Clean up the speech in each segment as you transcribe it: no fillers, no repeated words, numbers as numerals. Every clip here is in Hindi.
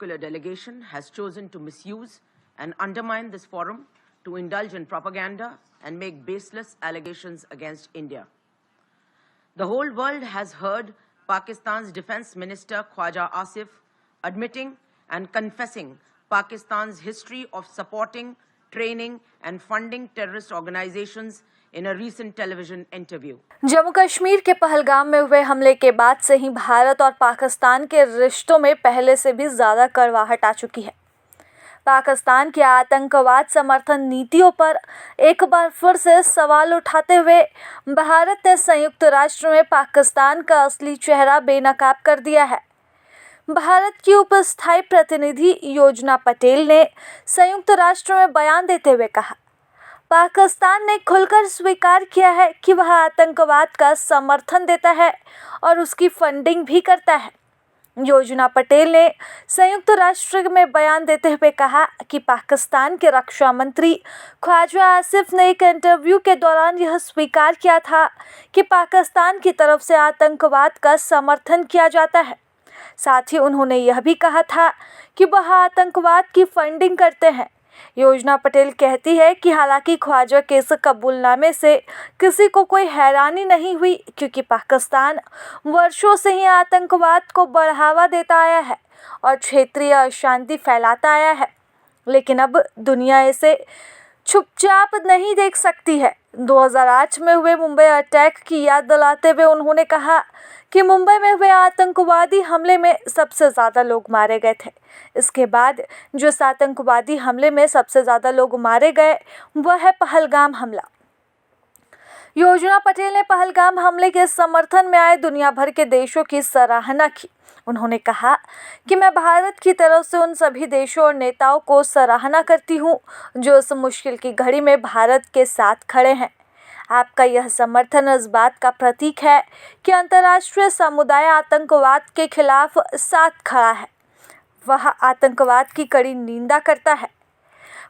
particular delegation has chosen to misuse and undermine this forum to indulge in propaganda and make baseless allegations against India. The whole world has heard Pakistan's Defense Minister Khwaja Asif admitting and confessing Pakistan's history of supporting, training and funding terrorist organizations in a recent television interview. Jammu Kashmir के पहलगाम में हुए हमले के बाद से ही भारत और पाकिस्तान के रिश्तों में पहले से भी ज़्यादा कड़वाहट आ चुकी है। पाकिस्तान की आतंकवाद समर्थन नीतियों पर एक बार फिर से सवाल उठाते हुए भारत ने संयुक्त राष्ट्र में पाकिस्तान का असली चेहरा बेनकाब कर दिया है। भारत की उपस्थायी प्रतिनिधि योजना पटेल ने संयुक्त राष्ट्र में बयान देते हुए कहा, पाकिस्तान ने खुलकर स्वीकार किया है कि वह आतंकवाद का समर्थन देता है और उसकी फंडिंग भी करता है। योजना पटेल ने संयुक्त राष्ट्र में बयान देते हुए कहा कि पाकिस्तान के रक्षा मंत्री ख्वाजा आसिफ ने एक इंटरव्यू के दौरान यह स्वीकार किया था कि पाकिस्तान की तरफ से आतंकवाद का समर्थन किया जाता है। साथ ही उन्होंने यह भी कहा था कि वह आतंकवाद की फंडिंग करते हैं। योजना पटेल कहती है कि हालांकि ख्वाजा के इस कबूलनामे से किसी को कोई हैरानी नहीं हुई, क्योंकि पाकिस्तान वर्षों से ही आतंकवाद को बढ़ावा देता आया है और क्षेत्रीय अशांति फैलाता आया है, लेकिन अब दुनिया इसे चुपचाप नहीं देख सकती है। 2008 में हुए मुंबई अटैक की याद दिलाते हुए उन्होंने कहा कि मुंबई में हुए आतंकवादी हमले में सबसे ज़्यादा लोग मारे गए थे। इसके बाद जो इस आतंकवादी हमले में सबसे ज़्यादा लोग मारे गए वह है पहलगाम हमला। योजना पटेल ने पहलगाम हमले के समर्थन में आए दुनिया भर के देशों की सराहना की। उन्होंने कहा कि मैं भारत की तरफ से उन सभी देशों और नेताओं को सराहना करती हूं जो इस मुश्किल की घड़ी में भारत के साथ खड़े हैं। आपका यह समर्थन इस बात का प्रतीक है कि अंतर्राष्ट्रीय समुदाय आतंकवाद के खिलाफ साथ खड़ा है, वह आतंकवाद की कड़ी निंदा करता है।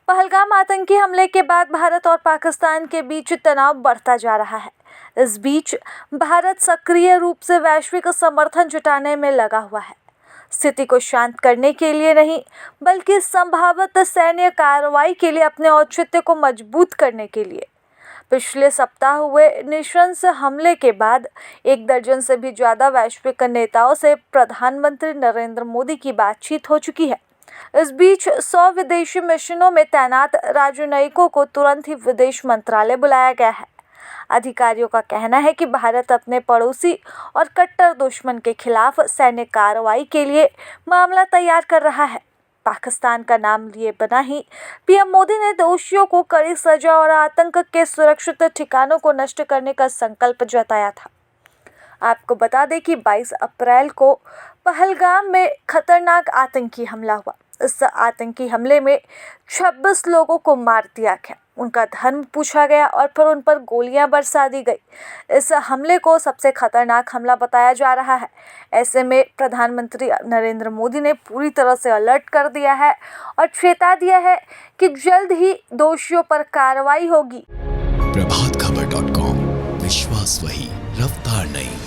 पहलगाम आतंकी हमले के बाद भारत और पाकिस्तान के बीच तनाव बढ़ता जा रहा है। इस बीच भारत सक्रिय रूप से वैश्विक समर्थन जुटाने में लगा हुआ है, स्थिति को शांत करने के लिए नहीं बल्कि संभावित सैन्य कार्रवाई के लिए अपने औचित्य को मजबूत करने के लिए। पिछले सप्ताह हुए नृशंस हमले के बाद 1 दर्जन से भी ज़्यादा वैश्विक नेताओं से प्रधानमंत्री नरेंद्र मोदी की बातचीत हो चुकी है। इस बीच 100 विदेशी मिशनों में तैनात राजनयिकों को तुरंत ही विदेश मंत्रालय बुलाया गया है। अधिकारियों का कहना है कि भारत अपने पड़ोसी और कट्टर दुश्मन के खिलाफ सैन्य कार्रवाई के लिए मामला तैयार कर रहा है। पाकिस्तान का नाम लिए बिना ही पीएम मोदी ने दोषियों को कड़ी सजा और आतंक के सुरक्षित ठिकानों को नष्ट करने का संकल्प जताया था। आपको बता दें कि 22 अप्रैल को पहलगाम में खतरनाक आतंकी हमला हुआ। इस आतंकी हमले में 26 लोगों को मार दिया गया, उनका धर्म पूछा गया और फिर उन पर गोलियां बरसा दी गई। इस हमले को सबसे खतरनाक हमला बताया जा रहा है। ऐसे में प्रधानमंत्री नरेंद्र मोदी ने पूरी तरह से अलर्ट कर दिया है और चेता दिया है कि जल्द ही दोषियों पर कार्रवाई होगी। प्रभातखबर.com, विश्वास वही, रफ्तार नहीं।